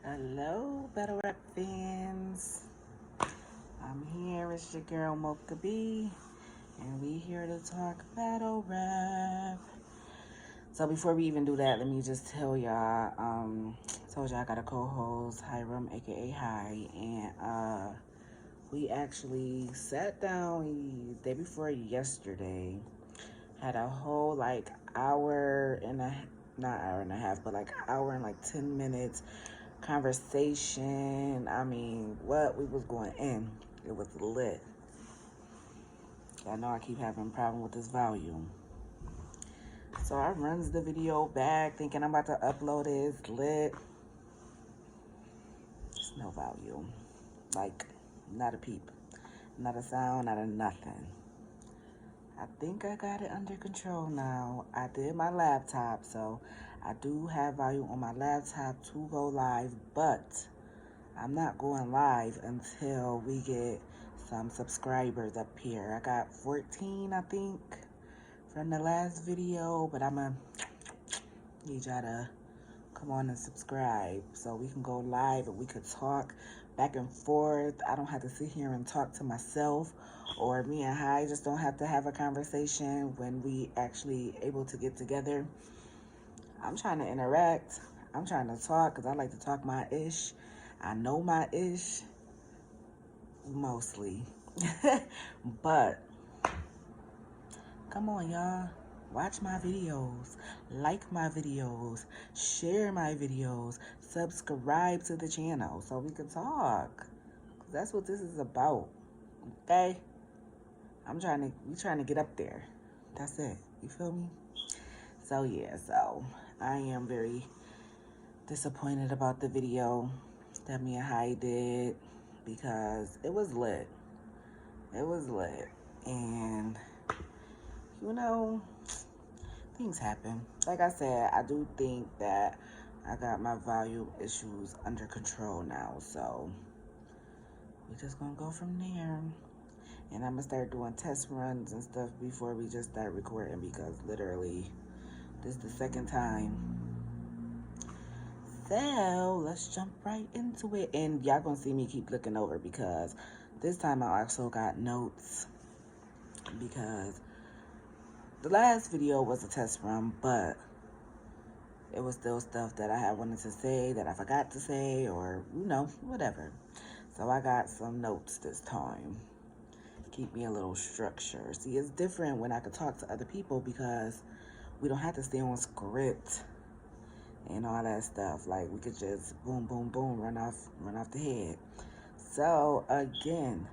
Hello, Battle Rap fans. I'm here. It's your girl Mocha B, and we here to talk battle rap. So before we even do that, let me just tell y'all. Told y'all I got a co-host, Hiram, aka Hi, and we actually sat down the day before yesterday. Had a whole hour and a not hour and a half, but hour and 10 minutes conversation. I mean, what we was going in, it was lit. I know I keep having a problem with this volume. So I runs the video back thinking I'm about to upload it. It's lit. It's no volume. Like, not a peep. Not a sound, not a nothing. I think I got it under control now. I did my laptop, so I do have volume on my laptop to go live, but I'm not going live until we get some subscribers up here. I got 14, I think, from the last video, but I'm gonna need y'all to come on and subscribe so we can go live and we could talk back and forth. I don't have to sit here and talk to myself, or me and Hi just don't have to have a conversation when we actually able to get together. I'm trying to interact. I'm trying to talk because I like to talk my ish. I know my ish mostly. But come on, y'all. Watch my videos, like my videos, share my videos, subscribe to the channel so we can talk. 'Cause that's what this is about. Okay? We trying to get up there. That's it. You feel me? So yeah, so I am very disappointed about the video that me and Hai did because it was lit. It was lit. And you know, things happen. Like I said, I do think that I got my volume issues under control now. So we just gonna go from there. And I'm gonna start doing test runs and stuff before we just start recording because literally this is the second time. So let's jump right into it. And y'all gonna see me keep looking over because this time I also got notes because the last video was a test run, but it was still stuff that I had wanted to say that I forgot to say or, whatever. So I got some notes this time. Keep me a little structure. See, it's different when I could talk to other people because we don't have to stay on script and all that stuff. Like, we could just boom, boom, boom, run off the head. So, again,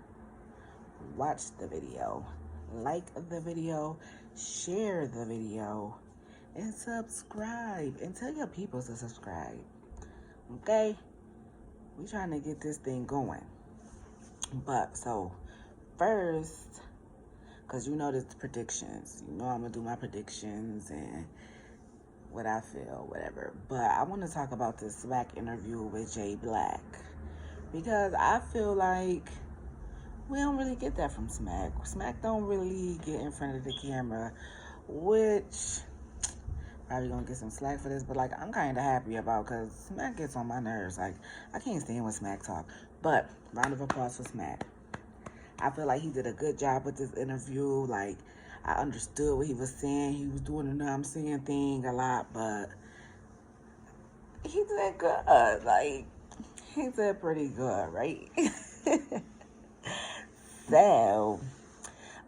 watch the video, like the video, share the video, and subscribe. And tell your people to subscribe. Okay? We trying to get this thing going. But, so, first, because this predictions. I'm going to do my predictions and what I feel, whatever. But I want to talk about this Smack interview with Jay Black. Because I feel like we don't really get that from Smack. Smack don't really get in front of the camera, which probably gonna get some slack for this, but I'm kind of happy about because Smack gets on my nerves. Like, I can't stand when Smack talk. But round of applause for Smack. I feel like he did a good job with this interview. Like, I understood what he was saying. He was doing the I'm saying thing a lot, but he did good. Like, he did pretty good, right? So,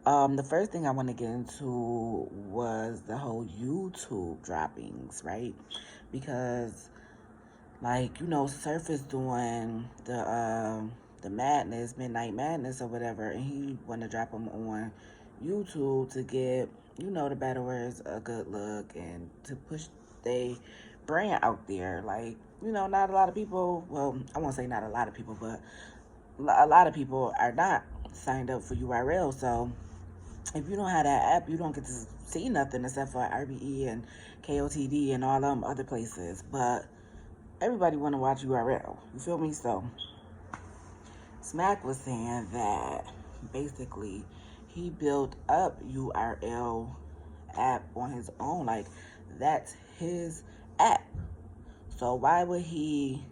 the first thing I want to get into was the whole YouTube droppings, right? Because, Surf is doing the madness, midnight madness or whatever, and he want to drop them on YouTube to give, the battlers a good look and to push their brand out there. Like, not a lot of people, well, I won't say not a lot of people, but a lot of people are not signed up for URL. So if you don't have that app, you don't get to see nothing except for RBE and KOTD and all them other places. But everybody want to watch URL. You feel me? So Smack was saying that basically he built up URL app on his own. Like, that's his app. So why would he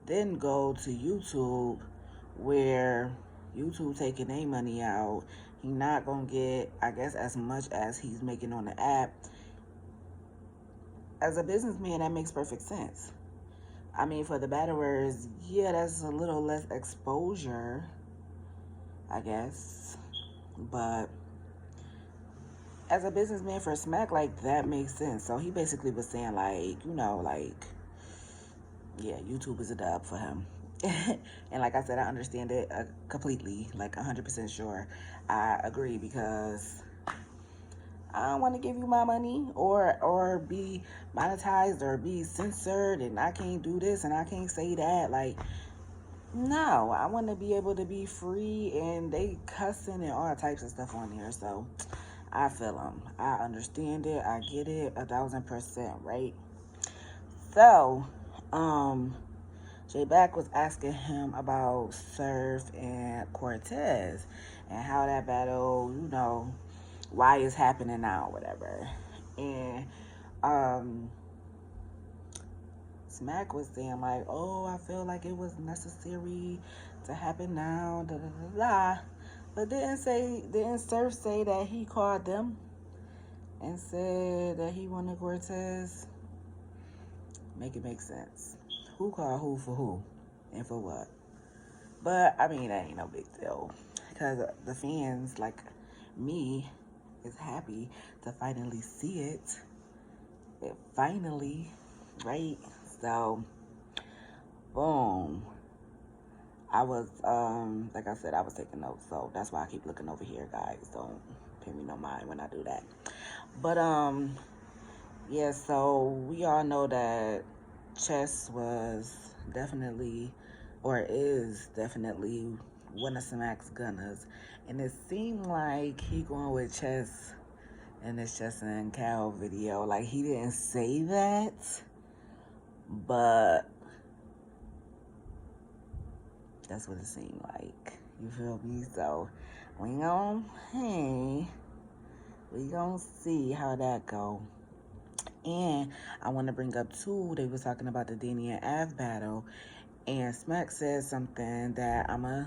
then go to YouTube, where YouTube taking their money out. He not gonna get, I guess, as much as he's making on the app. As a businessman, that makes perfect sense. I mean, for the battlers, yeah, that's a little less exposure, I guess. But as a businessman for Smack, like, that makes sense. So he basically was saying, like, like, yeah, YouTube is a dub for him. And like I said, I understand it completely, like 100% sure. I agree, because I don't want to give you my money or be monetized or be censored, and I can't do this and I can't say that. Like, no, I want to be able to be free, and they cussing and all types of stuff on there. So I feel them. I understand it. I get it 1,000%, right? So, J Back was asking him about Surf and Cortez and how that battle, why it's happening now, whatever. And Smack was saying, like, oh, I feel like it was necessary to happen now, da da da da. But didn't Surf say that he called them and said that he wanted Cortez? Make it make sense. Who called who for who and for what? But I mean, that ain't no big deal, because the fans, like me, is happy to finally see it. Finally, right? So, boom. I was, like I said, I was taking notes, so that's why I keep looking over here, guys. Don't pay me no mind when I do that. But, yeah, so we all know that Chess was definitely, or is definitely, one of Smack's gunners. And it seemed like he going with Chess in this Chess and Cal video. Like, he didn't say that, but that's what it seemed like. You feel me? So we gonna see how that go. And I want to bring up too, they was talking about the Danny and Av battle, and Smack said something that I'ma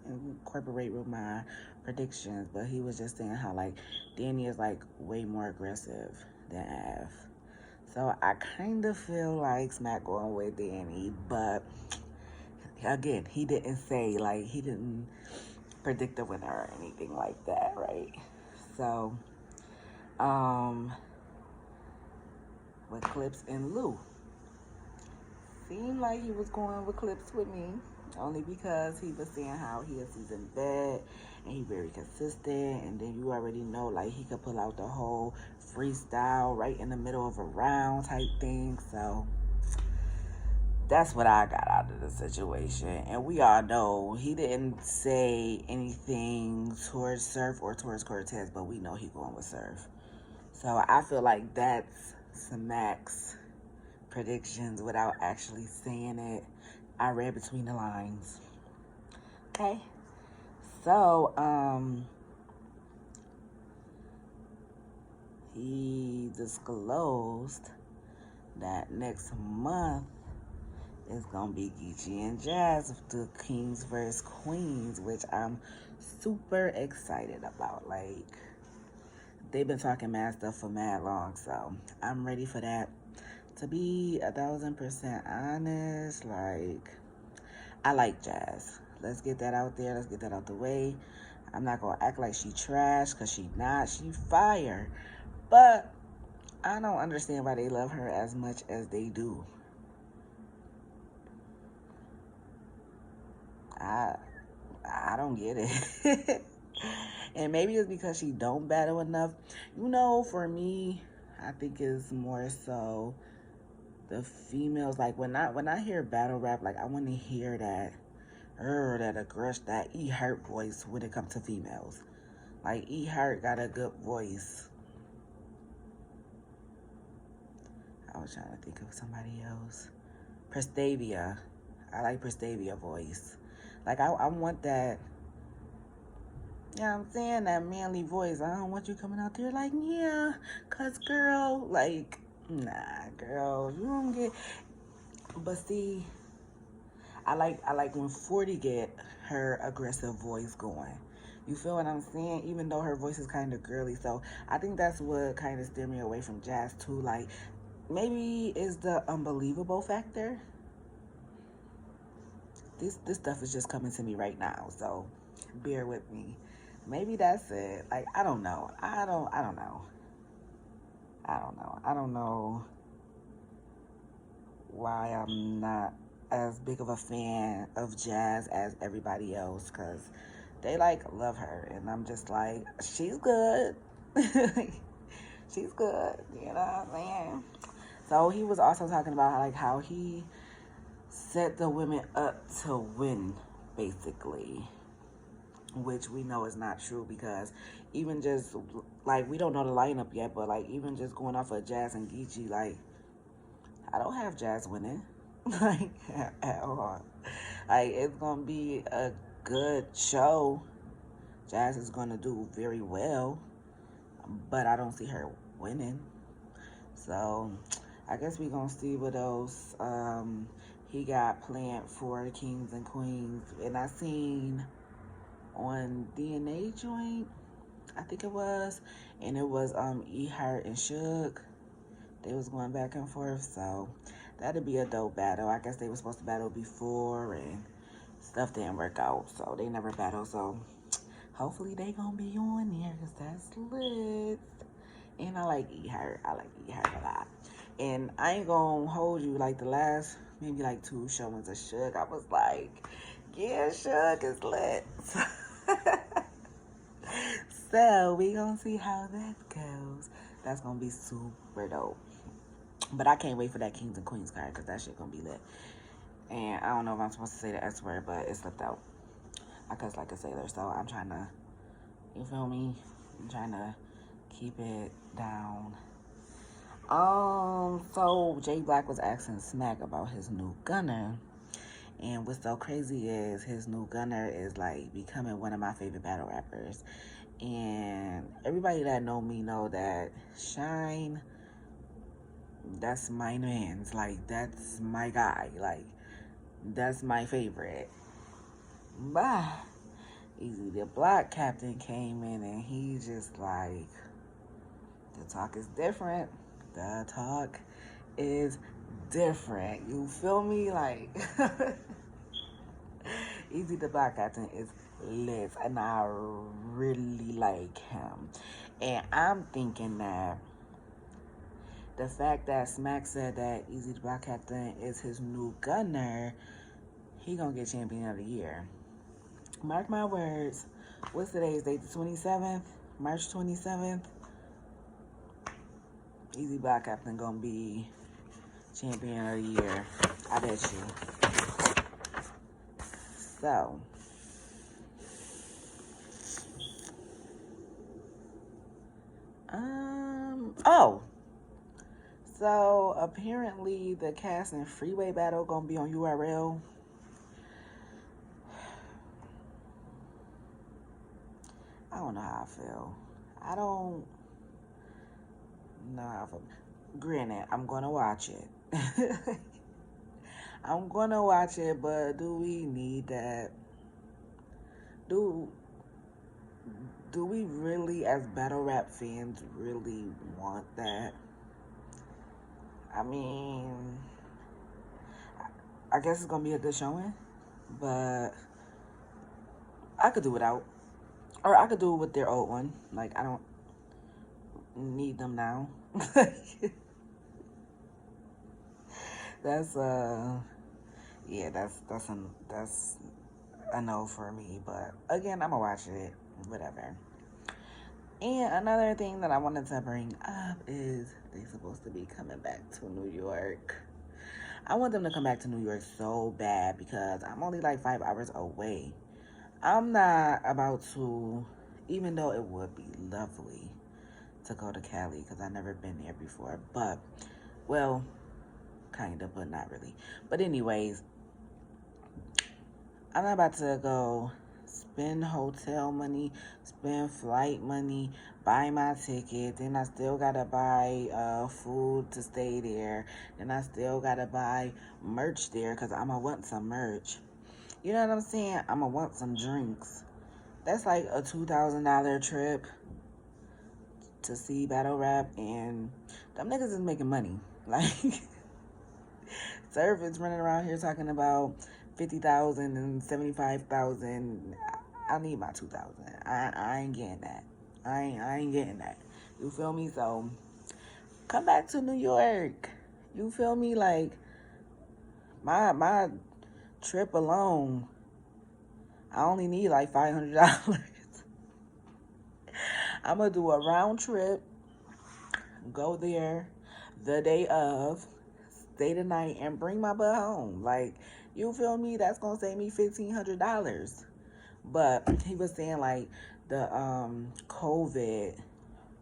incorporate with my predictions, but he was just saying how, like, Danny is, like, way more aggressive than Av. So I kind of feel like Smack going with Danny, but again, he didn't say, like, he didn't predict the winner or anything like that, right? So, with Clips and Lou, seemed like he was going with Clips with me, only because he was saying how he a seasoned vet and he very consistent, and then you already know, like, he could pull out the whole freestyle right in the middle of a round type thing. So that's what I got out of the situation. And we all know he didn't say anything towards Surf or towards Cortez, but we know he going with Surf. So I feel like that's Smack's predictions without actually saying it. I read between the lines. Okay. So, he disclosed that next month is gonna be Geechee and Jazz of the Kings vs. Queens, which I'm super excited about. Like, they've been talking mad stuff for mad long, so I'm ready for that. To be 1,000% honest, like, I like Jazz. Let's get that out there. Let's get that out the way. I'm not gonna act like she trash, because she not. She fire. But I don't understand why they love her as much as they do. I don't get it. And maybe it's because she don't battle enough. For me, I think it's more so the females. Like, when I hear battle rap, like, I want to hear that aggression, that E Hurt voice when it comes to females. Like, E Hurt got a good voice. I was trying to think of somebody else. Prestavia. I like Prestavia voice. Like, I want that, you know what I'm saying, that manly voice. I don't want you coming out there like, yeah, cause girl, like, nah, girl, you don't get. But see, I like when 40 get her aggressive voice going. You feel what I'm saying? Even though her voice is kind of girly. So I think that's what kind of steered me away from jazz too. Like, maybe is the unbelievable factor. This stuff is just coming to me right now, so bear with me. Maybe that's it. Like, I don't know. I don't know. I don't know why I'm not as big of a fan of jazz as everybody else, because they like love her and I'm just like, she's good. She's good, you know what I'm saying? So he was also talking about how he set the women up to win, basically, which we know is not true, because even just like, we don't know the lineup yet, but like, even just going off of Jazz and Geechee, like, I don't have Jazz winning. Like, at all. Like, it's gonna be a good show. Jazz is gonna do very well, but I don't see her winning. So I guess we gonna see what else he got planned for Kings and Queens. And I seen on DNA joint, I think it was, and it was E Heart and Suge. They was going back and forth, so that'd be a dope battle. I guess they were supposed to battle before and stuff didn't work out, so they never battled. So hopefully they gonna be on there, because that's lit. And I like E Heart. I like E Heart a lot. And I ain't gonna hold you, like the last maybe like 2 showings of Suge, I was like, yeah, Suge is lit. So we gonna see how that goes. That's gonna be super dope. But I can't wait for that Kings and Queens card, because that shit gonna be lit. And I don't know if I'm supposed to say the S word, but it slipped out. I cuss like a sailor, so I'm trying to, you feel me? I'm trying to keep it down. So Jay Black was asking Smack about his new gunner. And what's so crazy is his new gunner is like becoming one of my favorite battle rappers. And everybody that know me know that Shine, that's my man's. Like, that's my guy. Like, that's my favorite. But Easy the Block Captain came in and he just like, the talk is different. The talk is different. You feel me? Like, Easy the Block Captain is lit, and I really like him. And I'm thinking that the fact that Smack said that Easy the Block Captain is his new gunner, he gonna get champion of the year. Mark my words. What's today's date? The 27th? March 27th? Easy Block Captain gonna be champion of the year. I bet you. So, oh. So, apparently the Cass and Freeway battle gonna be on URL. I don't know how I feel. I don't know how I feel. Granted, I'm gonna watch it. I'm gonna watch it, but do we need that? Do we really, as battle rap fans, really want that? I mean, I guess it's gonna be a good showing, but I could do without. Or I could do it with their old one. Like, I don't need them now. That's yeah, that's a no for me. But again, I'm gonna watch it, whatever. And another thing that I wanted to bring up is they supposed to be coming back to New York. I want them to come back to New York so bad, because I'm only like 5 hours away. I'm not about to, even though it would be lovely to go to Cali, because I've never been there before. But, well, kind of, but not really. But anyways, I'm not about to go spend hotel money, spend flight money, buy my ticket. Then I still gotta buy food to stay there. Then I still gotta buy merch there because I'ma want some merch. You know what I'm saying? I'ma want some drinks. That's like a $2,000 trip to see battle rap, and them niggas is making money. Like, Surf is running around here talking about 50,000 and 75,000. I need my 2,000. I ain't getting that. I ain't getting that. You feel me? So come back to New York. You feel me? Like my trip alone, I only need like $500. I'm gonna do a round trip, go there the day of, stay the night, and bring my butt home. Like, you feel me? That's gonna save me $1,500. But he was saying like the COVID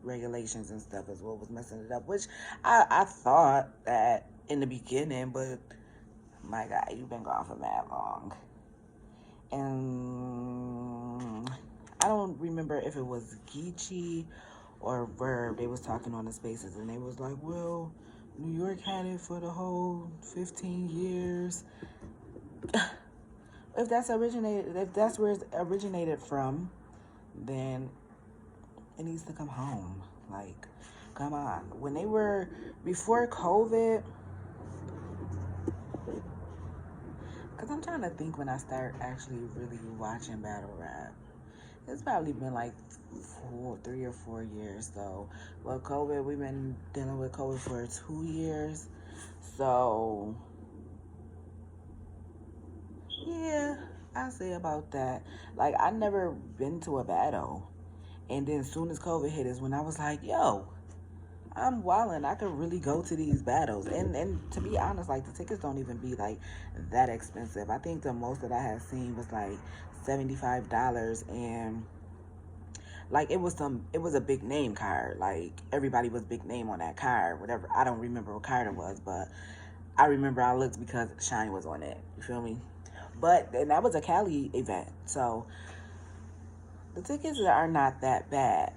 regulations and stuff is what was messing it up, which I thought that in the beginning, but my God, you've been gone for that long. And I don't remember if it was Geechee or Verb. They was talking on the spaces, and they was like, well, New York had it for the whole 15 years. If that's where it originated from, then it needs to come home. Like, come on. When they were before COVID, because I'm trying to think when I start actually really watching battle rap. It's probably been like 3 or 4 years though. Well, COVID, we've been dealing with COVID for 2 years. So, yeah, I say about that. Like, I never been to a battle. And then as soon as COVID hit is when I was like, yo, I'm wildin'. I could really go to these battles. And to be honest, like, the tickets don't even be like that expensive. I think the most that I had seen was like $75, and like it was a big name card. Like, everybody was big name on that card. Whatever. I don't remember what card it was, but I remember I looked because Shine was on it. You feel me? But and that was a Cali event. So the tickets are not that bad.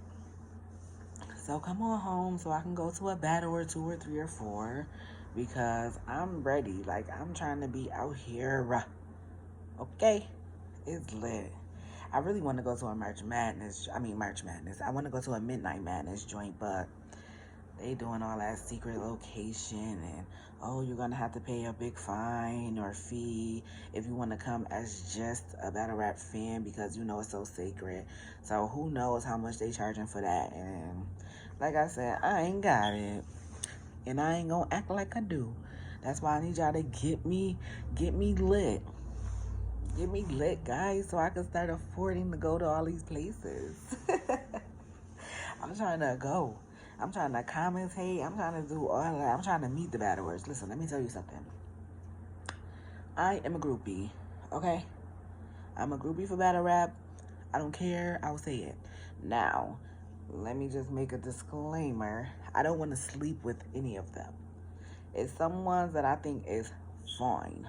So come on home so I can go to a battle or 2 or 3 or 4, because I'm ready. Like, I'm trying to be out here. Okay? It's lit. I really want to go to a March Madness. I want to go to a Midnight Madness joint, but they doing all that secret location, and oh, you're gonna have to pay a big fine or fee if you want to come as just a battle rap fan, because you know it's so sacred. So who knows how much they charging for that? And like I said, I ain't got it, and I ain't gonna act like I do. That's why I need y'all to get me lit. Get me lit, guys, so I can start affording to go to all these places. I'm trying to go. I'm trying to commentate. I'm trying to do all that. I'm trying to meet the battlers. Listen, let me tell you something. I am a groupie, okay? I'm a groupie for battle rap. I don't care. I'll say it. Now, let me just make a disclaimer. I don't want to sleep with any of them. It's some ones that I think is fine,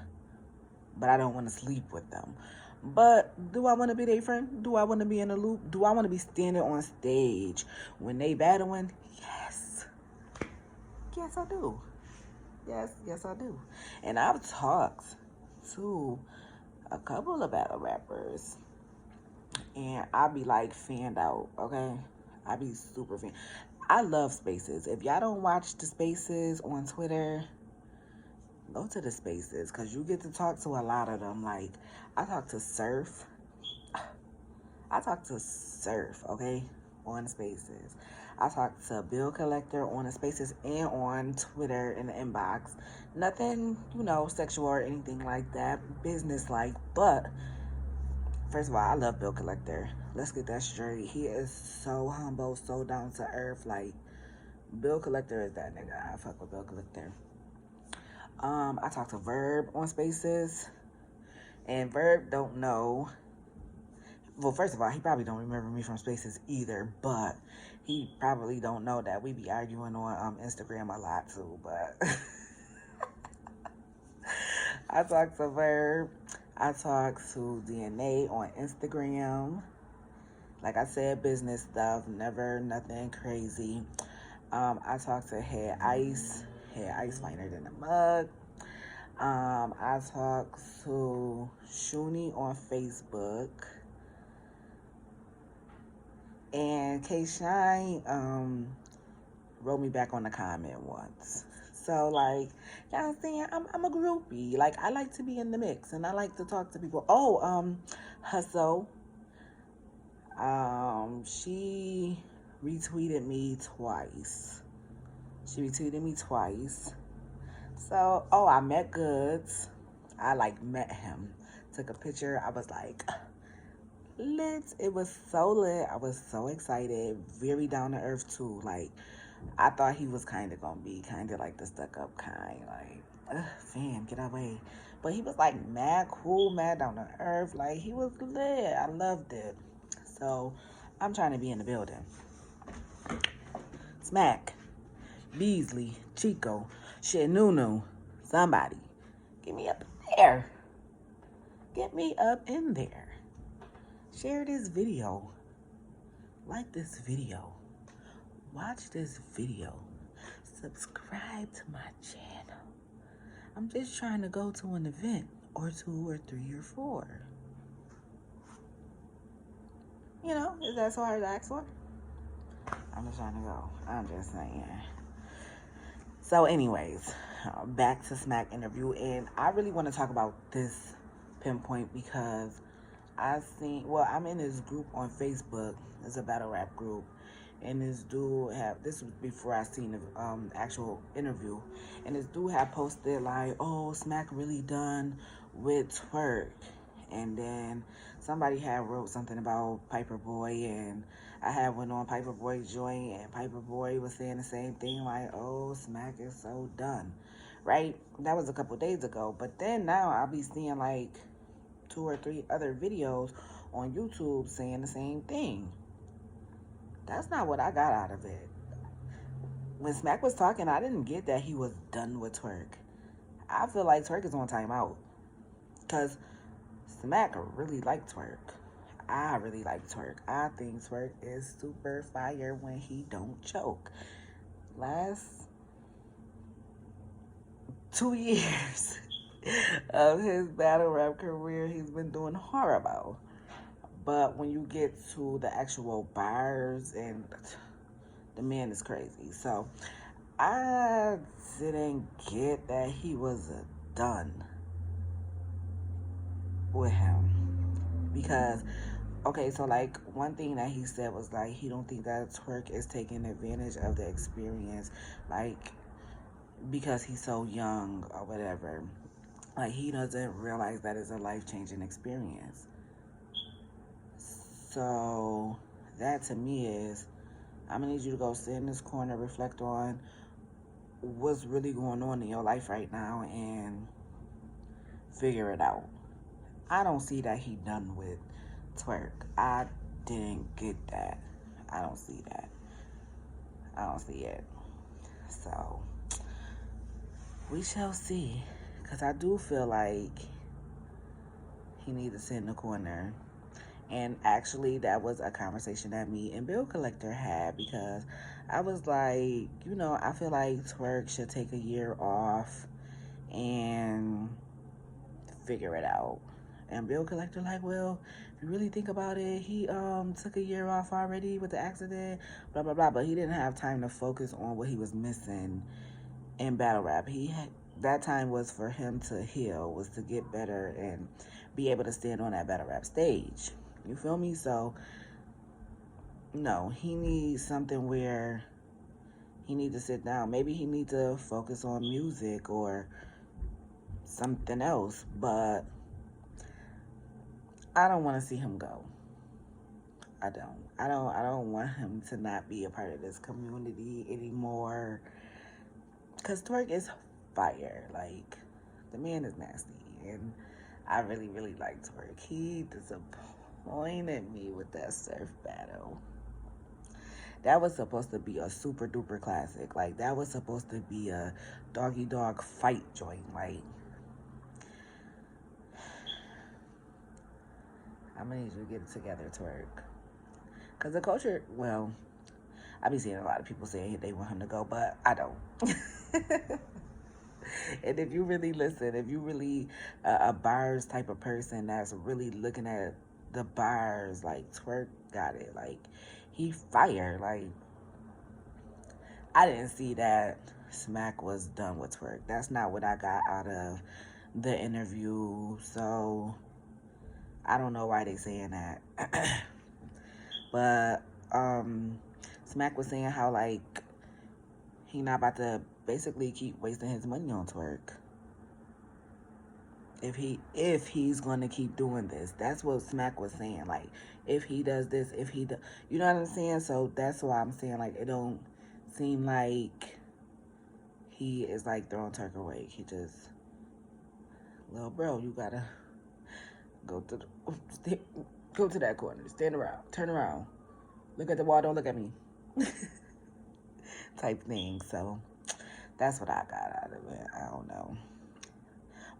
but I don't want to sleep with them. But do I want to be their friend? Do I want to be in the loop? Do I want to be standing on stage when they battling? Yes. Yes, I do. Yes, I do. And I've talked to a couple of battle rappers, and I be like fanned out, okay? I be super fan. I love spaces. If y'all don't watch the spaces on Twitter, go to the spaces, because you get to talk to a lot of them. Like, I talked to Surf. Okay, on spaces. I talked to Bill Collector on the spaces and on Twitter in the inbox. Nothing, sexual or anything like that, business-like, but first of all, I love Bill Collector. Let's get that straight. He is so humble, so down to earth. Like, Bill Collector is that nigga. I fuck with Bill Collector. I talked to Verb on spaces, and Verb don't know. Well, first of all, he probably don't remember me from spaces either, but he probably don't know that we be arguing on Instagram a lot too. But I talked to Verb. I talked to DNA on Instagram. Like I said, business stuff, never nothing crazy. I talked to Head Ice finer than a mug. I talked to Shuni on Facebook. And K Shine wrote me back on the comment once. So, like, y'all saying I'm a groupie. Like, I like to be in the mix and I like to talk to people. Oh, Hustle. She retweeted me twice. So, oh, I met Goods. I like met him. Took a picture. I was like, lit. It was so lit. I was so excited. Very down to earth too. Like, I thought he was kind of gonna be kind of like the stuck up kind. Like, fam, get away. But he was like mad cool, mad down to earth. Like, he was lit. I loved it. So, I'm trying to be in the building. Smack, Beasley, Chico, shit, Nunu, somebody. Get me up in there. Get me up in there. Share this video. Like this video. Watch this video. Subscribe to my channel. I'm just trying to go to an event or 2 or 3 or 4. You know, is that so hard to ask for? I'm just trying to go. I'm just saying. So anyways, back to Smack interview. And I really want to talk about this pinpoint because I'm in this group on Facebook. It's a battle rap group. And this dude this was before I seen the actual interview. And this dude had posted like, oh, Smack really done with twerk. And then somebody had wrote something about Piper Boy, and I had went on Piper Boy's joint, and Piper Boy was saying the same thing, like, oh, Smack is so done, right? That was a couple days ago. But then now I'll be seeing like 2 or 3 other videos on YouTube saying the same thing. That's not what I got out of it. When Smack was talking, I didn't get that he was done with twerk. I feel like twerk is on timeout. Because Smack really liked twerk. I really like twerk. I think twerk is super fire when he don't choke. Last 2 years of his battle rap career, he's been doing horrible. But when you get to the actual bars, and the man is crazy. So I didn't get that he was done with him. Because, okay, so like one thing that he said was like he don't think that twerk is taking advantage of the experience, like because he's so young or whatever. Like he doesn't realize that it's a life-changing experience. So that to me is, I'm gonna need you to go sit in this corner, reflect on what's really going on in your life right now and figure it out. I don't see that he done with twerk. I didn't get that. I don't see that. I don't see it. So we shall see. Because I do feel like he needs to sit in the corner. And actually, that was a conversation that me and Bill Collector had, because I was like, you know, I feel like twerk should take a year off and figure it out. And Bill Collector like, well, if you really think about it, he took a year off already with the accident, blah blah blah. But he didn't have time to focus on what he was missing in battle rap. That time was for him to heal, was to get better and be able to stand on that battle rap stage. You feel me? So no, he needs something where he needs to sit down. Maybe he needs to focus on music or something else, but I don't want to see him go. I don't want him to not be a part of this community anymore. Cause twerk is fire. Like, the man is nasty, and I really, really like twerk. He disappointed me with that surf battle. That was supposed to be a super duper classic. Like, that was supposed to be a doggy dog fight joint. Like, I'm gonna need you to get it together, twerk. Cause the culture, well, I be seeing a lot of people saying they want him to go, but I don't. And if you really listen, if you really a bars type of person that's really looking at the bars, like twerk got it. Like he fire. Like I didn't see that Smack was done with twerk. That's not what I got out of the interview. So I don't know why they saying that. But Smack was saying how like he not about to basically keep wasting his money on twerk. If he's going to keep doing this, that's what Smack was saying. Like if he does this, if he does, you know what I'm saying. So that's why I'm saying like it don't seem like he is like throwing twerk away. He just, little bro, you gotta go to the go to that corner, stand around, turn around, look at the wall, don't look at me, type thing. So that's what I got out of it. I don't know,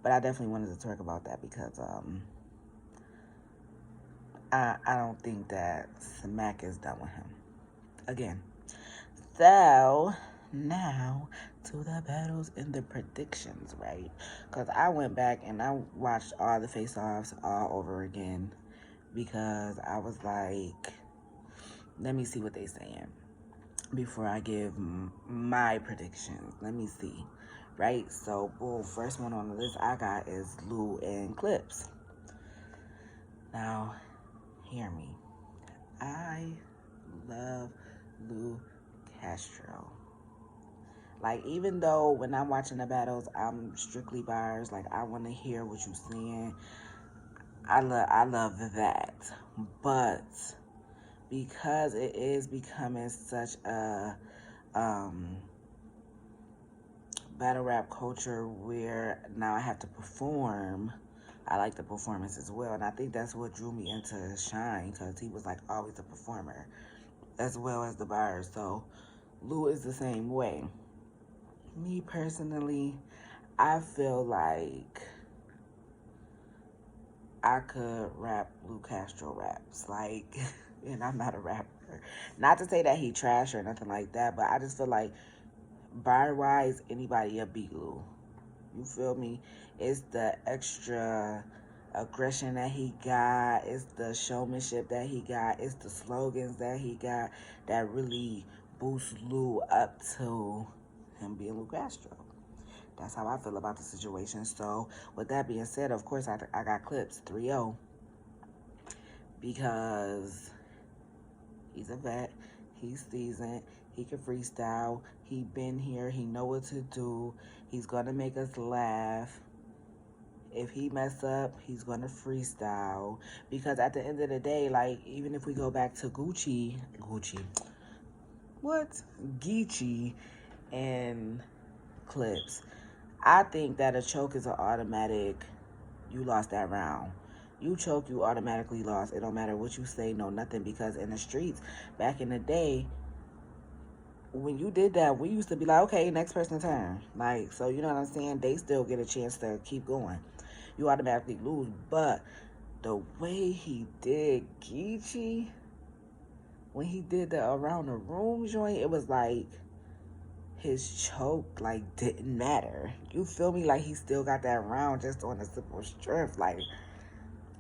but I definitely wanted to talk about that because I don't think that Smack is done with him again. So now to the battles and the predictions, right? Because I went back and I watched all the face-offs all over again because I was like, let me see what they saying before I give my predictions. Let me see, right? So, boom, first one on the list I got is Lou and Clips. Now, hear me. I love Lou Castro. Like, even though when I'm watching the battles, I'm strictly bars. Like, I want to hear what you're saying. I love that. But because it is becoming such a battle rap culture where now I have to perform, I like the performance as well. And I think that's what drew me into Shine, because he was like always a performer as well as the bars. So Lou is the same way. Me personally, I feel like I could rap Lou Castro raps. Like, and I'm not a rapper. Not to say that he trash or nothing like that, but I just feel like bar-wise, anybody a beat Lou. You feel me? It's the extra aggression that he got. It's the showmanship that he got. It's the slogans that he got that really boost Lou up to him being Lou Castro. That's how I feel about the situation. So, with that being said, of course, I got Clips 3-0 because he's a vet. He's seasoned. He can freestyle. He been here. He know what to do. He's going to make us laugh. If he mess up, he's going to freestyle. Because at the end of the day, like, even if we go back to Geechee and Clips, I think that a choke is an automatic, you lost that round. You choke, you automatically lost. It don't matter what you say, no nothing, because in the streets, back in the day, when you did that, we used to be like, okay, next person turn. Like, so you know what I'm saying? They still get a chance to keep going. You automatically lose. But the way he did Geechee, when he did the around the room joint, it was like his choke like didn't matter. You feel me? Like he still got that round just on a simple strength. Like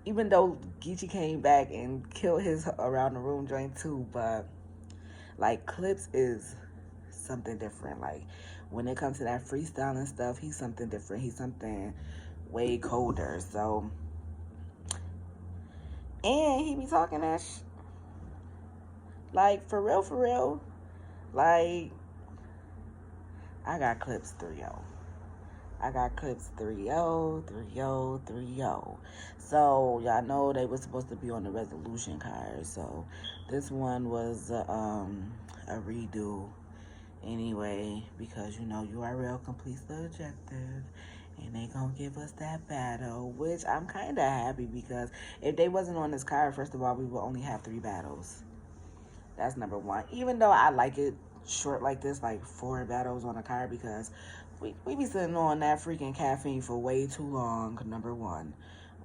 even though Geechee came back and killed his around the room joint too, but like Clips is something different. Like when it comes to that freestyling stuff, he's something different. He's something way colder. So and he be talking that like for real. Like I got Clips 3-0. I got Clips 3-0, 3-0, 3-0. So, y'all know they were supposed to be on the resolution card. So, this one was a redo anyway. Because, you know, URL completes the objective. And they gonna give us that battle. Which I'm kind of happy because if they wasn't on this card, first of all, we would only have 3 battles. That's number one. Even though I like it short like this, like 4 battles on a card, because we be sitting on that freaking caffeine for way too long, number one.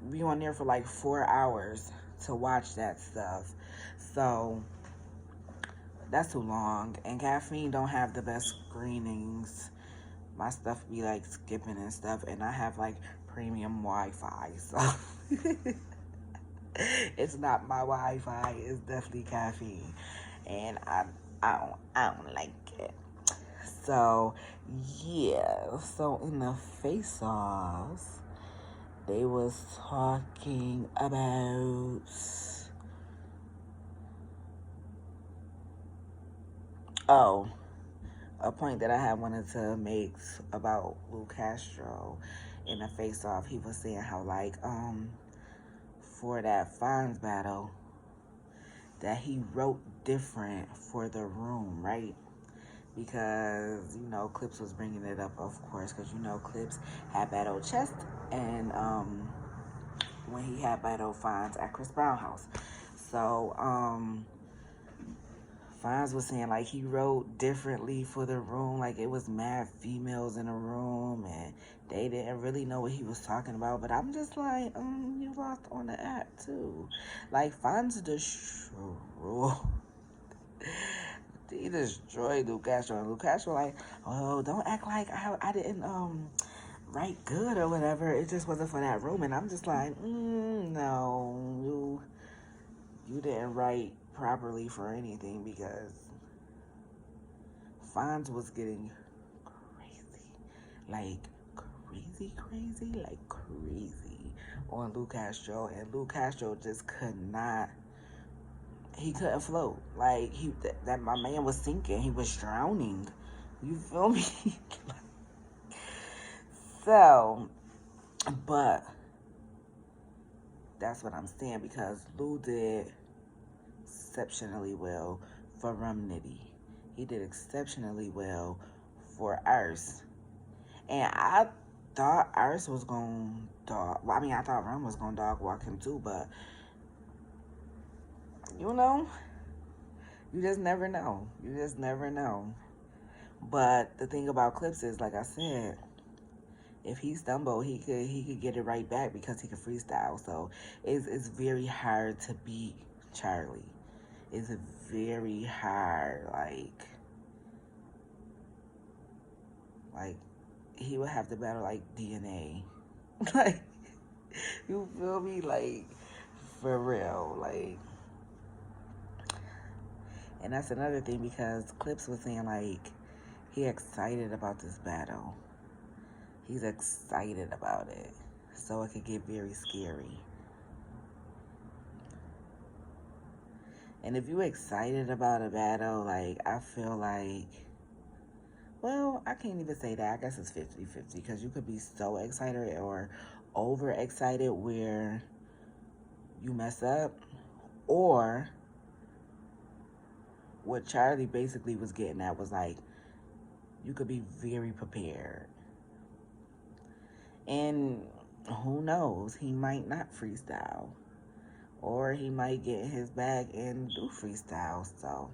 Be on there for like 4 hours to watch that stuff. So that's too long. And Caffeine don't have the best screenings. My stuff be like skipping and stuff, and I have like premium Wi-Fi, so it's not my Wi-Fi. It's definitely Caffeine, and I don't like it. So yeah. So in the face-offs, they was talking about, oh, a point that I had wanted to make about Lou Castro in the face off. He was saying how like for that Fonz battle that he wrote different for the room, right? Because Clips was bringing it up, of course, because Clips had battle Chest and when he had battle Fonz at Chris Brown house. So Fonz was saying like he wrote differently for the room, like it was mad females in the room and they didn't really know what he was talking about. But I'm just like, you lost on the app too. Like Fonz destroyed, he destroyed Lou Castro, and Lou Castro like, oh, don't act like I didn't write good or whatever. It just wasn't for that room, and I'm just like, no, you didn't write properly for anything because Fonz was getting crazy, like crazy on Lou Castro, and Lou Castro just could not. He couldn't float. Like that my man was sinking. He was drowning. You feel me? So, but that's what I'm saying because Lou did exceptionally well for Rum Nitty. He did exceptionally well for Urs. And I thought Urs was going to dog. Well, I mean, I thought Rum was going to dog walk him too, but you know, you just never know. You just never know. But the thing about Clips is, like I said, if he stumbled, he could get it right back because he could freestyle. So it's very hard to beat Charlie. It's very hard. Like he would have to battle like DNA. Like, you feel me? Like, for real. Like, and that's another thing because Clips was saying like he excited about this battle. He's excited about it. So it could get very scary. And if you're excited about a battle, like, I feel like, well, I can't even say that. I guess it's 50-50 because you could be so excited or overexcited where you mess up, or what Charlie basically was getting at was like, you could be very prepared. And who knows, he might not freestyle. Or he might get in his bag and do freestyle. So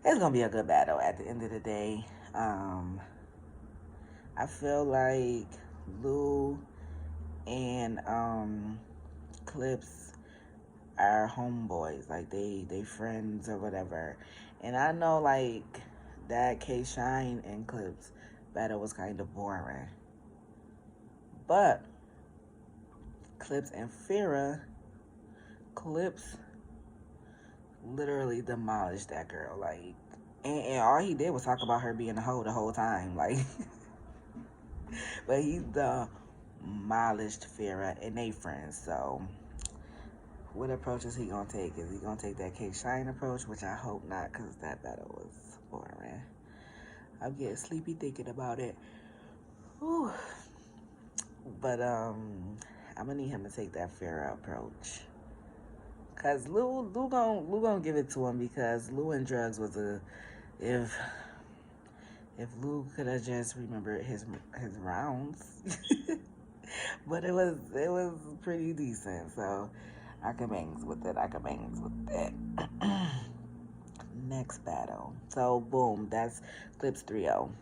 it's gonna be a good battle at the end of the day. I feel like Lou and Clips are homeboys, like they friends or whatever. And I know like that K Shine and Clips battle was kind of boring, but Clips and Farrah, Clips literally demolished that girl, like, and all he did was talk about her being a hoe the whole time, like. But he demolished Farrah and they friends. So what approach is he gonna take? Is he gonna take that K Shine approach, which I hope not, because that battle was boring. I'm getting sleepy thinking about it. Whew. But I'm gonna need him to take that Farrah approach. Cause Lou gonna give it to him because Lou and Drugs was if Lou could have just remembered his rounds. But it was pretty decent, so I can bangs with it. Next battle. So boom, that's Clips 3-0.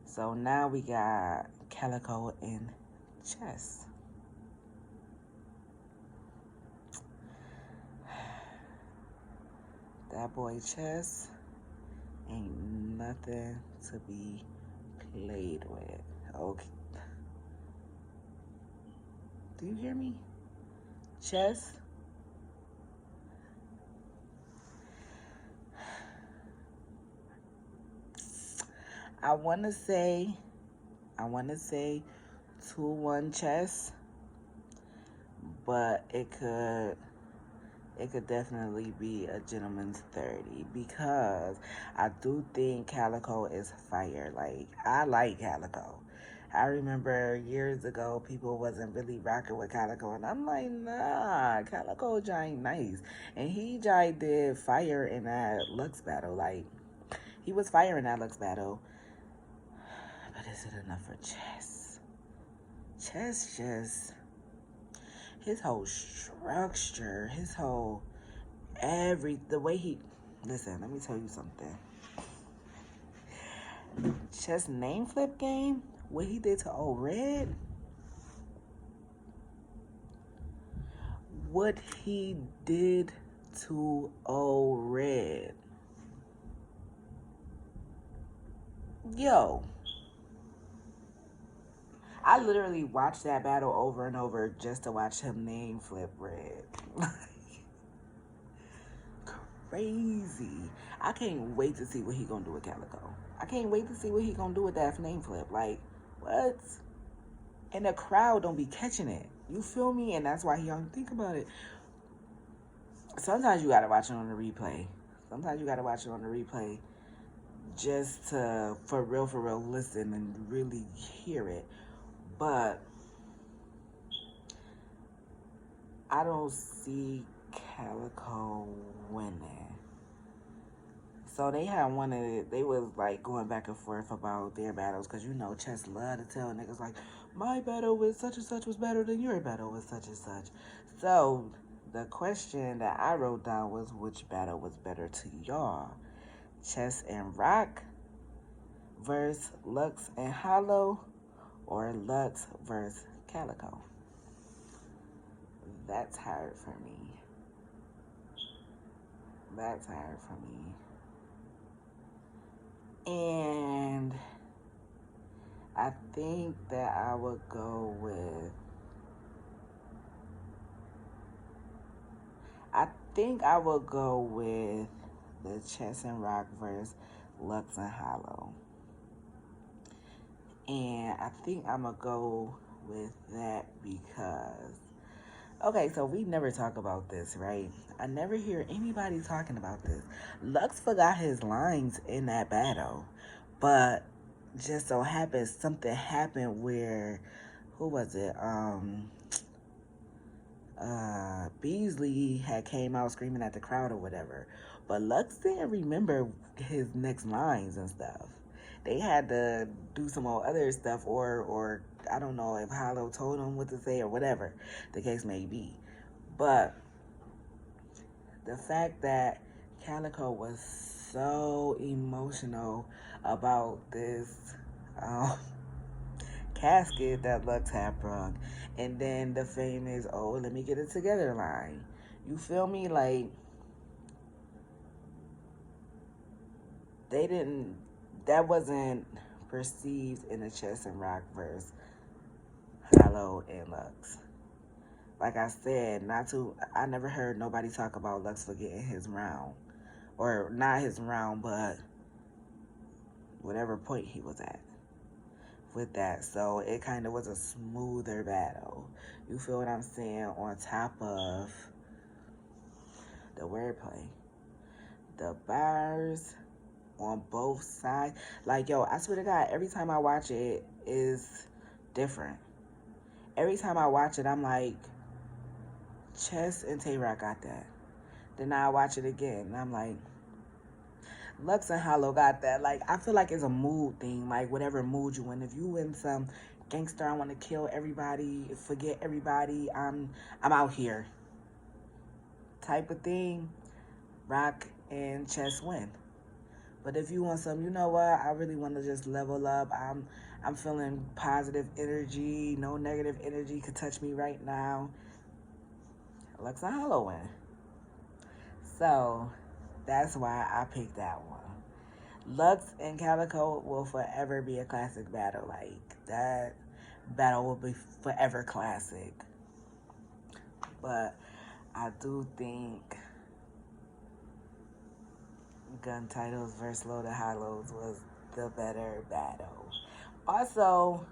So now we got Calico and Chess. That boy Chess ain't nothing to be played with. Okay. Do you hear me? Chess. I wanna say 2-1 Chess, but it could definitely be a gentleman's 30 because I do think Calico is fire. Like, I like Calico. I remember years ago people wasn't really rocking with Calico, and I'm like, nah, Calico giant nice. And he giant did fire in that Lux battle. Like, he was fire in that Lux battle. But is it enough for Chess? Chess just, his whole structure, his whole the way he, listen, let me tell you something. Chess name flip game, what he did to old Red, what he did to old Red. Yo, I literally watched that battle over and over just to watch him name flip Red. Crazy. I can't wait to see what he gonna do with Calico. I can't wait to see what he gonna do with that name flip. Like, what? And the crowd don't be catching it. You feel me? And that's why he don't think about it. Sometimes you gotta watch it on the replay. Just to, for real, listen and really hear it. But I don't see Calico winning. So they had one of it. They was like going back and forth about their battles because you know Chess love to tell niggas like my battle with such and such was better than your battle with such and such. So the question that I wrote down was which battle was better to y'all? Chess and Rock versus Lux and Hollow, or Lux versus Calico? That's hard for me. And I think that I would go with the Chess and Rock versus Lux and Hollow. And I think I'm going to go with that because, okay, so we never talk about this, right? I never hear anybody talking about this. Lux forgot his lines in that battle, but just so happens something happened where, who was it? Beasley had came out screaming at the crowd or whatever, but Lux didn't remember his next lines and stuff. They had to do some other stuff, or I don't know if Hollow told him what to say or whatever the case may be. But the fact that Calico was so emotional about this casket that Lux had brung, and then the famous, oh, let me get it together line. You feel me? Like, that wasn't perceived in the Chess and Rock verse Hollow and Lux. Like I said, I never heard nobody talk about Lux forgetting his round. Or not his round, but whatever point he was at with that. So it kind of was a smoother battle. You feel what I'm saying? On top of the wordplay. The bars on both sides. Like, yo, I swear to God, every time I watch it is different. Every time I watch it, I'm like, Chess and Tay-Rock got that. Then I watch it again, and I'm like, Lux and Hollow got that. Like, I feel like it's a mood thing. Like, whatever mood you in. If you in some gangster, I want to kill everybody, forget everybody, I'm out here type of thing, Rock and Chess win. But if you want some, you know what, I really want to just level up. I'm feeling positive energy. No negative energy could touch me right now. Lux and Hollow win. So That's why I picked that one. Lux and Calico will forever be a classic battle. Like, that battle will be forever classic. But I do think Gun Titles versus Loaded Hollows was the better battle. Also,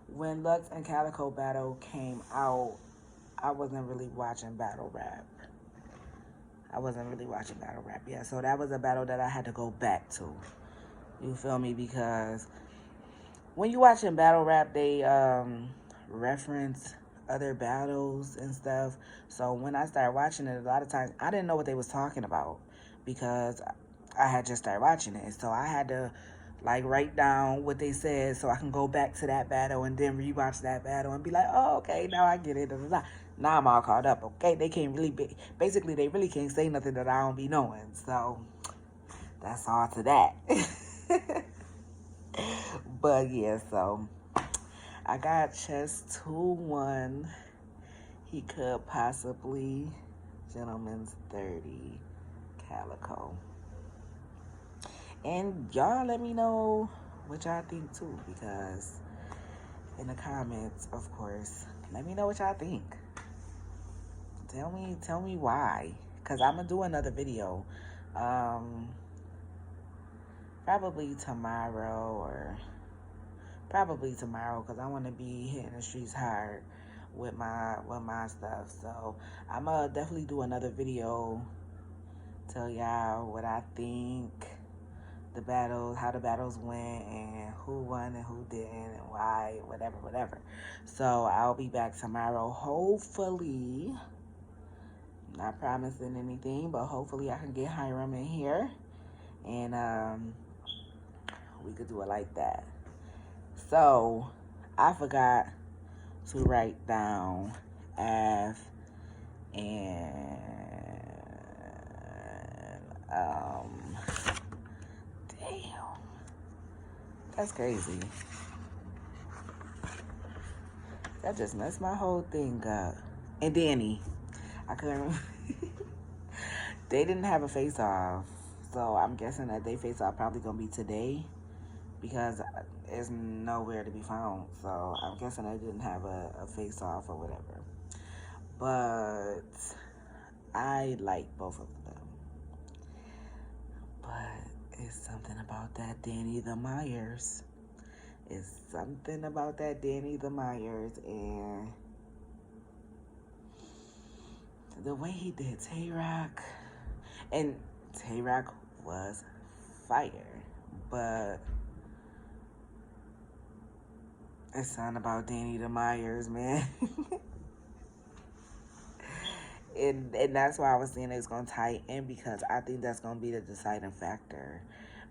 when Lux and Calico battle came out, I wasn't really watching battle rap. Yeah, so that was a battle that I had to go back to. You feel me? Because when you watching battle rap, they reference other battles and stuff. So when I started watching it, a lot of times I didn't know what they was talking about because I had just started watching it. So I had to like write down what they said so I can go back to that battle and then rewatch that battle and be like, oh, okay, now I get it. Now I'm all caught up. Okay, they can't really basically they really can't say nothing that I don't be knowing. So that's all to that. But yeah, so I got chess 2-1. He could possibly gentleman's 30 Calico. And y'all let me know what y'all think too, because in the comments, of course, let me know what y'all think. Tell me why, because I'm gonna do another video probably tomorrow, because I want to be hitting the streets hard with my stuff. So I'm gonna definitely do another video, tell y'all what I think the battles, how the battles went, and who won and who didn't, and why, whatever. So I'll be back tomorrow, hopefully. Not promising anything, but hopefully I can get Hiram in here, and we could do it like that. So I forgot to write down Av and damn, that's crazy. That just messed my whole thing up. And Danny, I couldn't. They didn't have a face off, so I'm guessing that they face off probably gonna be today, because it's nowhere to be found. So I'm guessing they didn't have a face off or whatever. But I like both of them. But it's something about that Danny the Myers. And the way he did Tay-Rock, and Tay-Rock was fire, but it's something about Danny the Myers, man. and that's why I was saying it's gonna tie in, because I think that's gonna be the deciding factor,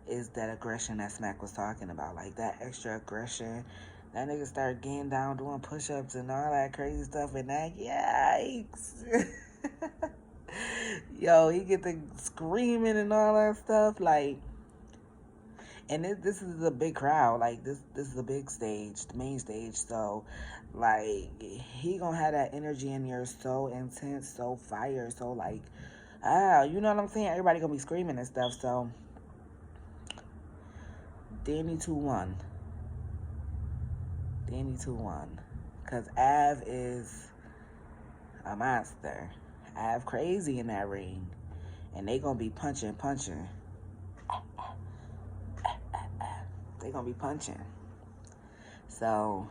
is that aggression that Smack was talking about, like that extra aggression. That nigga started getting down, doing push-ups and all that crazy stuff, and that, yikes. Yo, he get the screaming and all that stuff, like, and this is a big crowd, like, this is a big stage, the main stage, so, like, he gonna have that energy in there so intense, so fire, so, like, you know what I'm saying? Everybody gonna be screaming and stuff, so, Danny 2-1. Because Av is a monster. Av crazy in that ring. And they gonna be punching. They gonna be punching. So,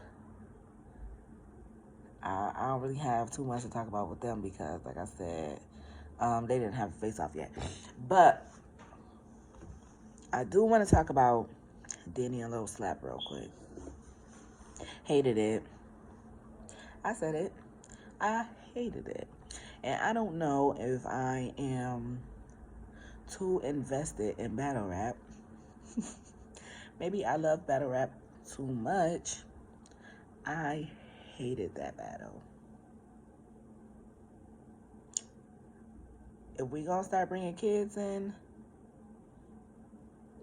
I don't really have too much to talk about with them, because, like I said, they didn't have a face-off yet. But I do want to talk about Danny and Little Slap real quick. Hated it. I said it. I hated it. And I don't know if I am too invested in battle rap. Maybe I love battle rap too much. I hated that battle. If we gonna start bringing kids in,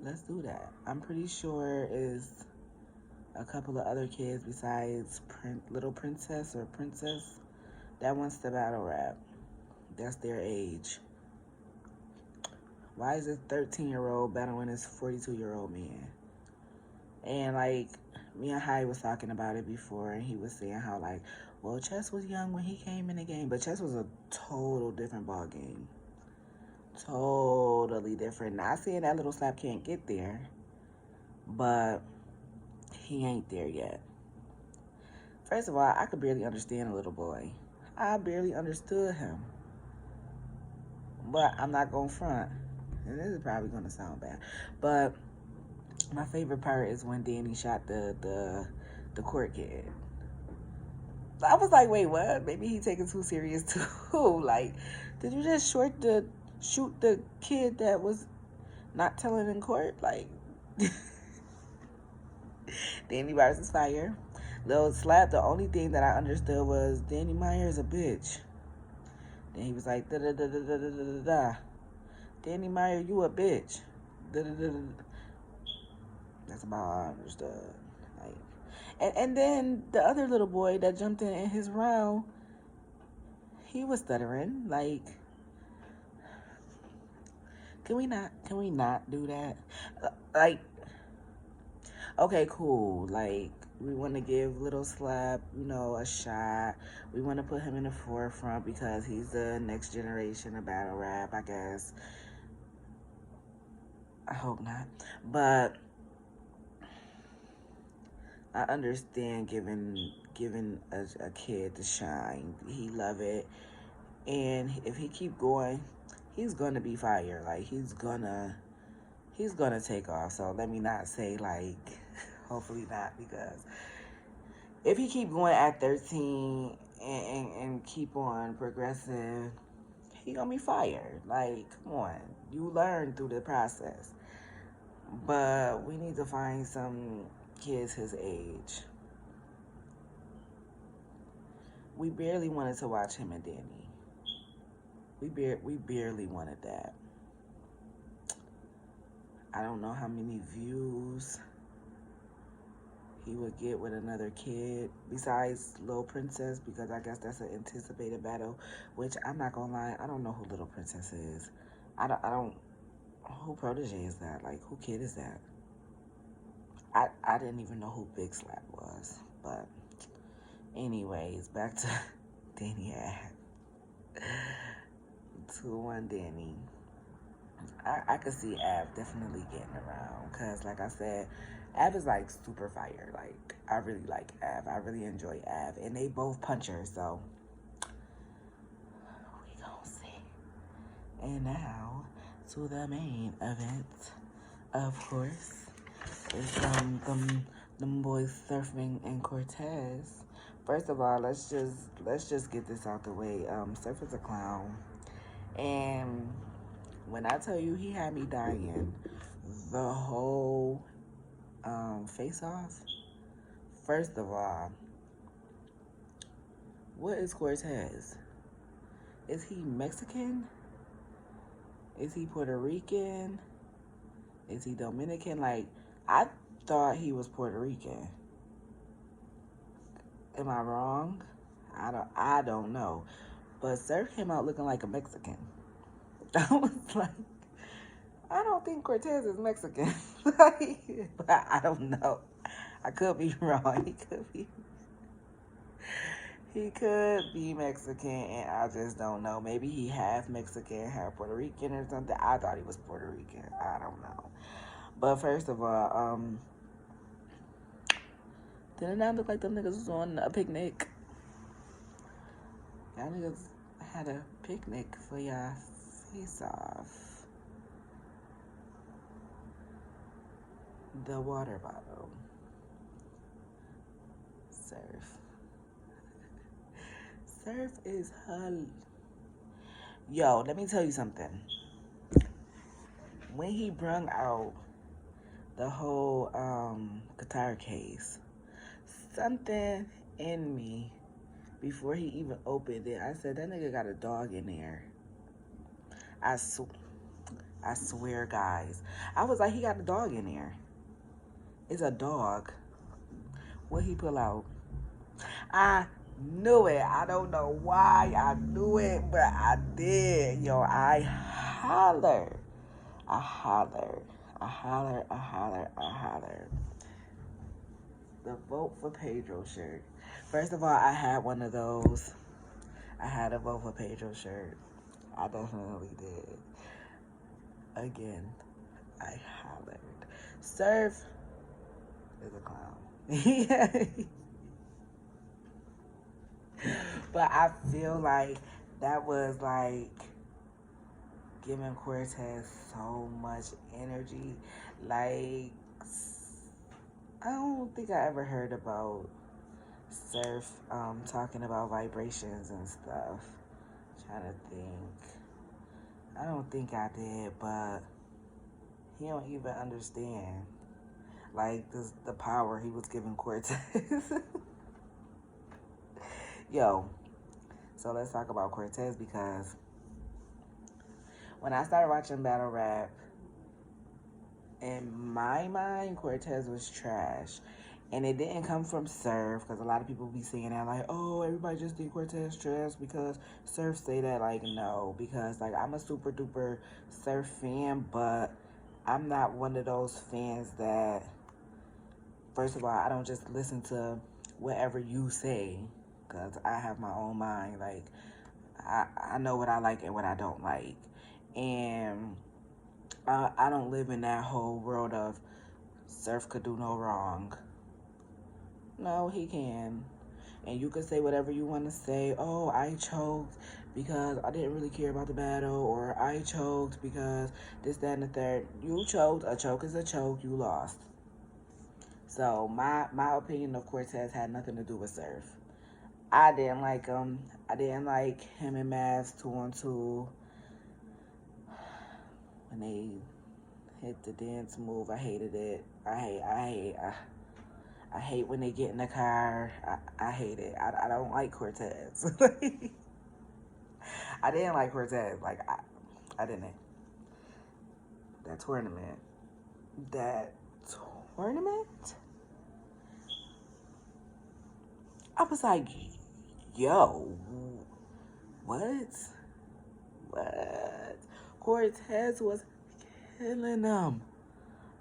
let's do that. I'm pretty sure is a couple of other kids besides Little Princess or Princess that wants to battle rap. That's their age. Why is this 13-year-old battling this 42-year-old man? And like, me and Hyde was talking about it before, and he was saying how like, well, Chess was young when he came in the game, but Chess was a total different ball game. Totally different. Not saying that little slap can't get there, but he ain't there yet. First of all, I could barely understand a little boy. I barely understood him. But I'm not going to front. And this is probably going to sound bad. But my favorite part is when Danny shot the court kid. I was like, wait, what? Maybe he taking too serious too. Like, did you just shoot the kid that was not telling in court? Like, Danny versus fire. Little slap, the only thing that I understood was Danny Meyer's a bitch. Then he was like, da da da da da da da da. Danny Meyer, you a bitch. Da da da da. That's about all I understood. Like, and then the other little boy that jumped in his round, he was stuttering. Like, can we not do that? Like, okay, cool. Like, we want to give Little Slap, a shot. We want to put him in the forefront because he's the next generation of battle rap, I guess. I hope not. But I understand giving a kid the shine. He love it. And if he keep going, he's gonna be fire. Like, he's gonna take off. So let me not say, like, hopefully not, because if he keep going at 13 and keep on progressing, he gonna be fired. Like, come on. You learn through the process. But we need to find some kids his age. We barely wanted to watch him and Danny. We barely wanted that. I don't know how many views he would get with another kid besides Little Princess, because I guess that's an anticipated battle, which I'm not gonna lie, I don't know who Little Princess is. I don't who protege is that? Like, who kid is that? I didn't even know who Big Slap was. But anyways, back to Danny Av. 2-1 Danny. I could see Av definitely getting around, because like I said, Av is like super fire. Like, I really like Av. I really enjoy Av. And they both punchers, so we gonna see. And now to the main event, of course, is them boys Surfing and Cortez. First of all, let's just get this out the way. Surf is a clown, and when I tell you he had me dying the whole face off. First of all, what is Cortez? Is he Mexican? Is he Puerto Rican? Is he Dominican? Like, I thought he was Puerto Rican. Am I wrong? I don't know. But Surf came out looking like a Mexican. I was like, I don't think Cortez is Mexican. But I don't know. I could be wrong. He could be Mexican, and I just don't know. Maybe he half Mexican, half Puerto Rican or something. I thought he was Puerto Rican. I don't know. But first of all, didn't that look like them niggas was on a picnic? Y'all niggas had a picnic for y'all face off. The water bottle. Surf. Surf is her. Yo, let me tell you something. When he brung out the whole guitar case, something in me, before he even opened it, I said, that nigga got a dog in there. I swear, guys. I was like, he got a dog in there. It's a dog. What he pull out? I knew it. I don't know why I knew it, but I did. Yo, I hollered. I hollered. I hollered, I hollered, I hollered. The Vote for Pedro shirt. First of all, I had one of those. I had a Vote for Pedro shirt. I definitely did. Again, I hollered. Surf is a clown. But I feel like that was like giving Cortez so much energy. Like, I don't think I ever heard about Surf talking about vibrations and stuff. Trying to think. I don't think I did, but he don't even understand like the power he was giving Cortez. Yo, so let's talk about Cortez, because when I started watching battle rap, in my mind, Cortez was trash. And it didn't come from Surf, because a lot of people be saying that, like, oh, everybody just think Cortez trash because Surf say that. Like, no, because, like, I'm a super duper Surf fan, but I'm not one of those fans that, first of all, I don't just listen to whatever you say, because I have my own mind. Like, I know what I like and what I don't like. And I don't live in that whole world of Surf could do no wrong. No, he can. And you can say whatever you want to say. Oh, I choked because I didn't really care about the battle. Or I choked because this, that, and the third. You choked. A choke is a choke. You lost. So my opinion of Cortez had nothing to do with Surf. I didn't like him. I didn't like him and Mavs 2-on-2. When they hit the dance move, I hated it. I hate when they get in the car. I hate it. I don't like Cortez. I didn't like Cortez. Like, I didn't. That tournament. I was like, yo, what? What? Cortez was killing them.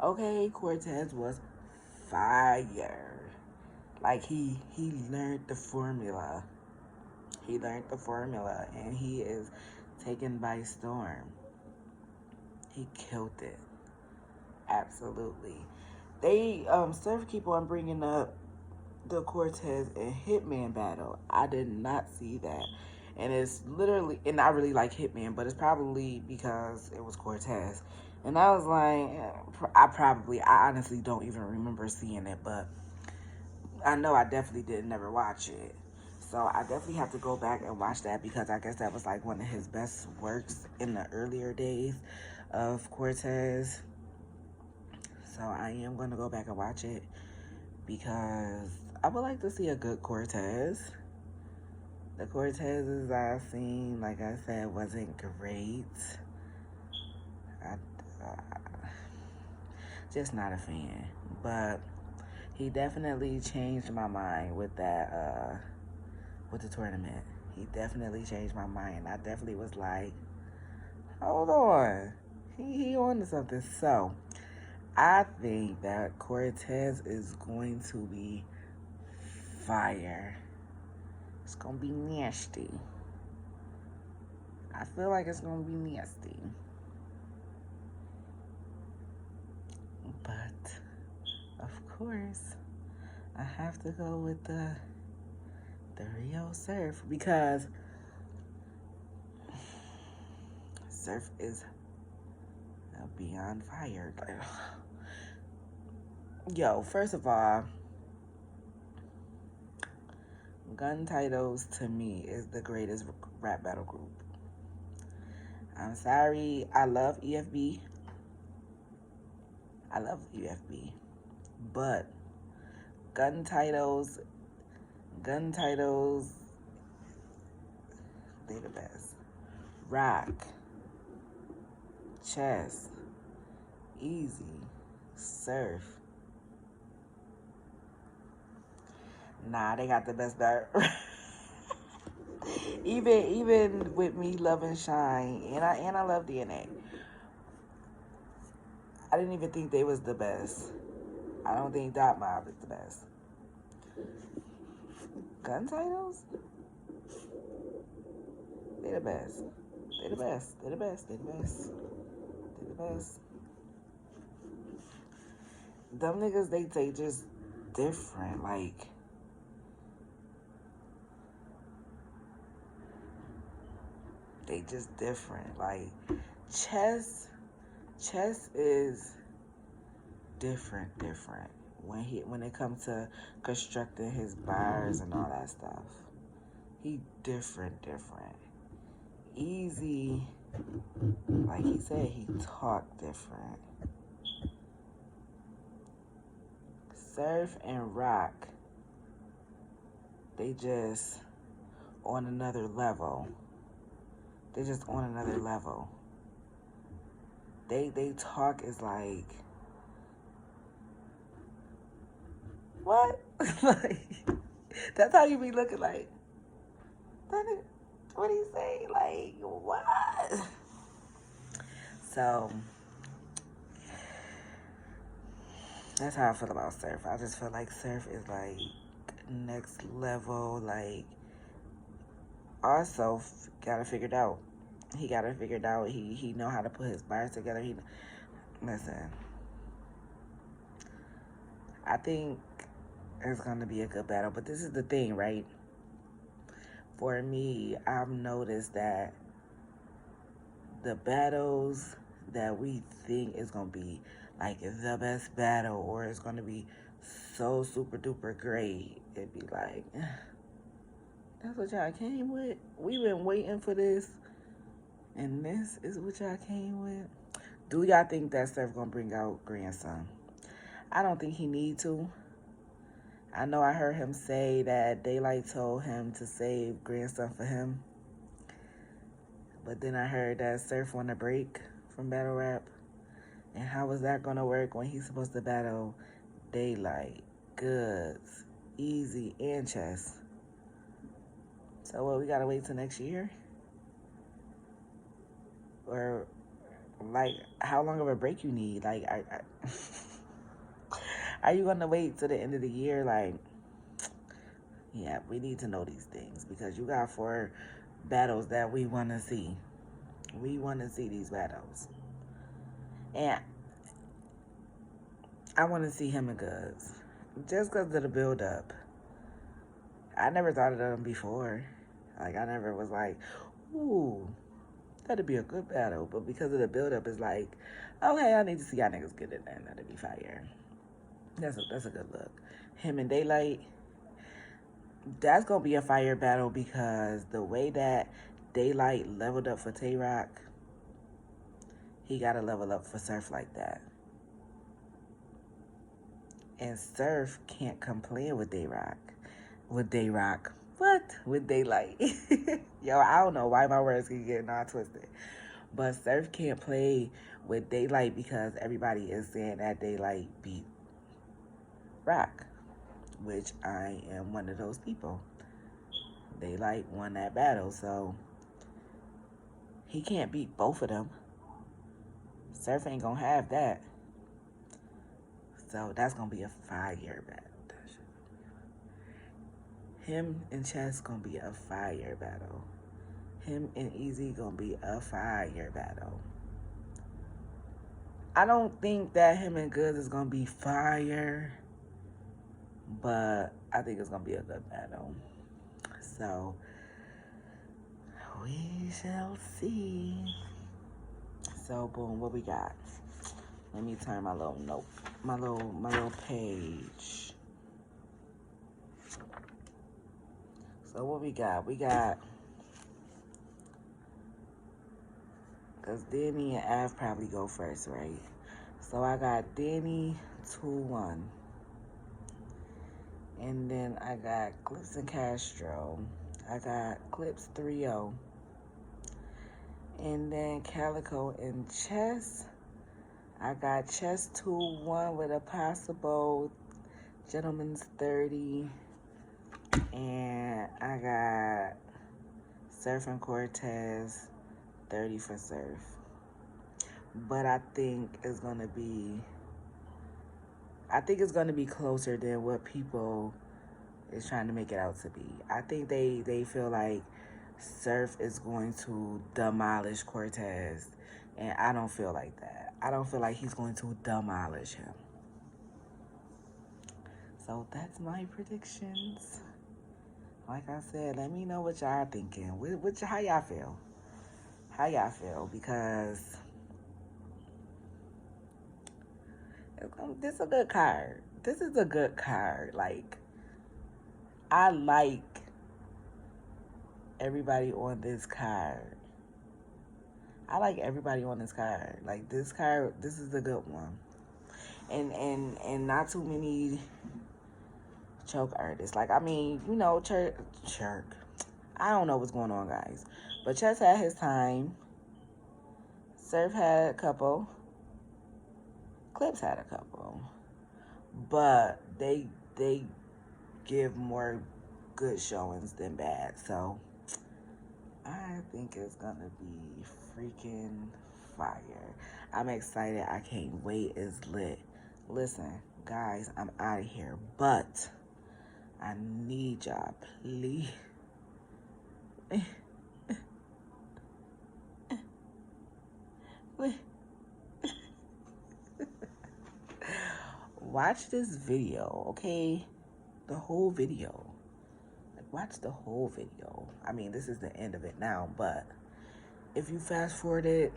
Okay, Cortez was fire. Like, he learned the formula. He learned the formula, and he is taken by storm. He killed it. Absolutely. They Surf keep on bringing up the Cortez and Hitman battle. I did not see that. And it's literally, and I really like Hitman, but it's probably because it was Cortez. And I was like, I honestly don't even remember seeing it, but I know I definitely did never watch it. So I definitely have to go back and watch that, because I guess that was like one of his best works in the earlier days of Cortez. So I am going to go back and watch it, because I would like to see a good Cortez. The Cortezes I've seen, like I said, wasn't great. I just not a fan. But he definitely changed my mind with that, with the tournament. He definitely changed my mind. I definitely was like, hold on. He on to something. So I think that Cortez is going to be fire. It's going to be nasty. I feel like it's going to be nasty. But, of course, I have to go with the Rio Surf, because Surf is beyond fire. Yo, first of all, Gun Titles to me is the greatest rap battle group. I'm sorry, I love EFB. But Gun Titles, they the best. Rock, Chess, Easy, Surf. Nah, they got the best battle. even with me loving Shine, and I love DNA. I didn't even think they was the best. I don't think Dot Mob is the best. Gun titles? They the best. They the best. They the best. They the best. They the best. Them niggas, they just different. Like, they just different. Like, chess is different when it comes to constructing his bars and all that stuff. He different. Easy, like he said, he talk different. Surf and Rock, they just on another level. They just on another level. They talk is like, what? Like, that's how you be looking like, what do you say? Like, what? So, that's how I feel about Surf. I just feel like Surf is like next level. Like, also got it figured out. He got it figured out. He know how to put his bars together. Listen, I think it's gonna be a good battle. But this is the thing, right? For me, I've noticed that the battles that we think is gonna be like the best battle, or it's gonna be so super duper great, it'd be like, that's what y'all came with? We've been waiting for this, and this is what y'all came with? Do y'all think that Steph gonna bring out Grandson? I don't think he need to. I know I heard him say that Daylight told him to save Grandson for him. But then I heard that Surf want a break from battle rap. And how is that gonna work when he's supposed to battle Daylight, Goods, Easy, and Chess? So what, we gotta wait till next year? Or like, how long of a break you need? Like, are you gonna wait till the end of the year? Like, yeah, we need to know these things because you got 4 battles that we want to see. We want to see these battles. And I want to see him and Goods. Just because of the build-up. I never thought of them before. Like, I never was like, ooh, that'd be a good battle. But because of the build-up, it's like, okay, I need to see y'all niggas get it, and that'd be fire. That's a good look. Him and Daylight, that's going to be a fire battle because the way that Daylight leveled up for Tay-Rock, he got to level up for Surf like that. And Surf can't complain with Day-Rock. With Day-Rock. What? With Daylight. Yo, I don't know why my words keep getting all twisted. But Surf can't play with Daylight because everybody is saying that Daylight beat Rock, which I am one of those people. Daylight won that battle, so he can't beat both of them. Surf ain't gonna have that. So that's gonna be a fire battle. Him and Chess gonna be a fire battle. Him and Easy gonna be a fire battle. I don't think that him and Goods is gonna be fire, but I think it's gonna be a good battle. So we shall see. So boom, what we got? Let me turn my little note, my little page. So what we got? We got, because Danny and Av probably go first, right? So I got Danny 2-1. And then I got Clips and Castro. I got Clips 3-0. And then Calico and Chess. I got Chess 2-1 with a possible Gentleman's 30. And I got Surf and Cortez 30 for Surf. but I think it's gonna be closer than what people is trying to make it out to be. I think they feel like Surf is going to demolish Cortez, and I don't feel like that. I don't feel like he's going to demolish him. So that's my predictions. Like I said, let me know what y'all thinking. How y'all feel? How y'all feel? Because this is a good card. This is a good card. Like, I like everybody on this card. I like everybody on this card. Like, this card, this is a good one. And not too many choke artists. Like, I mean, you know, Church. I don't know what's going on, guys. But Chess had his time. Surf had a couple. Clips had a couple. But they give more good showings than bad. So I think it's gonna be freaking fire. I'm excited. I can't wait. It's lit. Listen, guys, I'm out of here. But I need y'all, please. Watch this video, okay? The whole video. Like, watch the whole video. I mean, this is the end of it now, but if you fast forward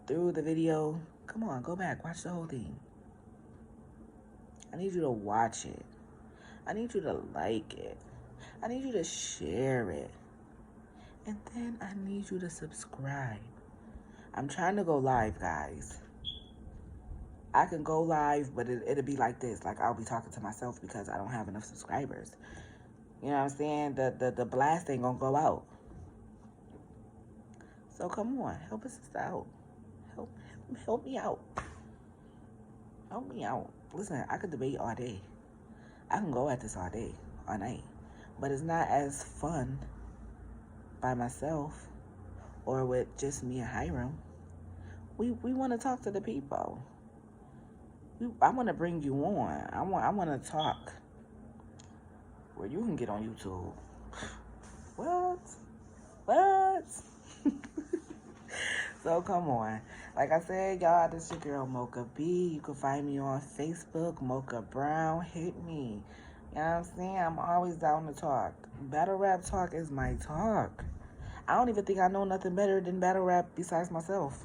through the video, come on, go back, watch the whole thing. I need you to watch it. I need you to like it. I need you to share it. And then I need you to subscribe. I'm trying to go live, guys. I can go live, but it'll be like this. Like, I'll be talking to myself because I don't have enough subscribers. You know what I'm saying? The blast ain't gonna go out. So come on, help us out. Help me out. Help me out. Listen, I could debate all day. I can go at this all day, all night. But it's not as fun by myself or with just me and Hiram. We want to talk to the people. I want to bring you on. I want to talk where you can get on YouTube. What? So come on. Like I said, y'all, this is your girl Mocha B. You can find me on Facebook, Mocha Brown. Hit me. You know what I'm saying? I'm always down to talk. Battle rap talk is my talk. I don't even think I know nothing better than battle rap besides myself.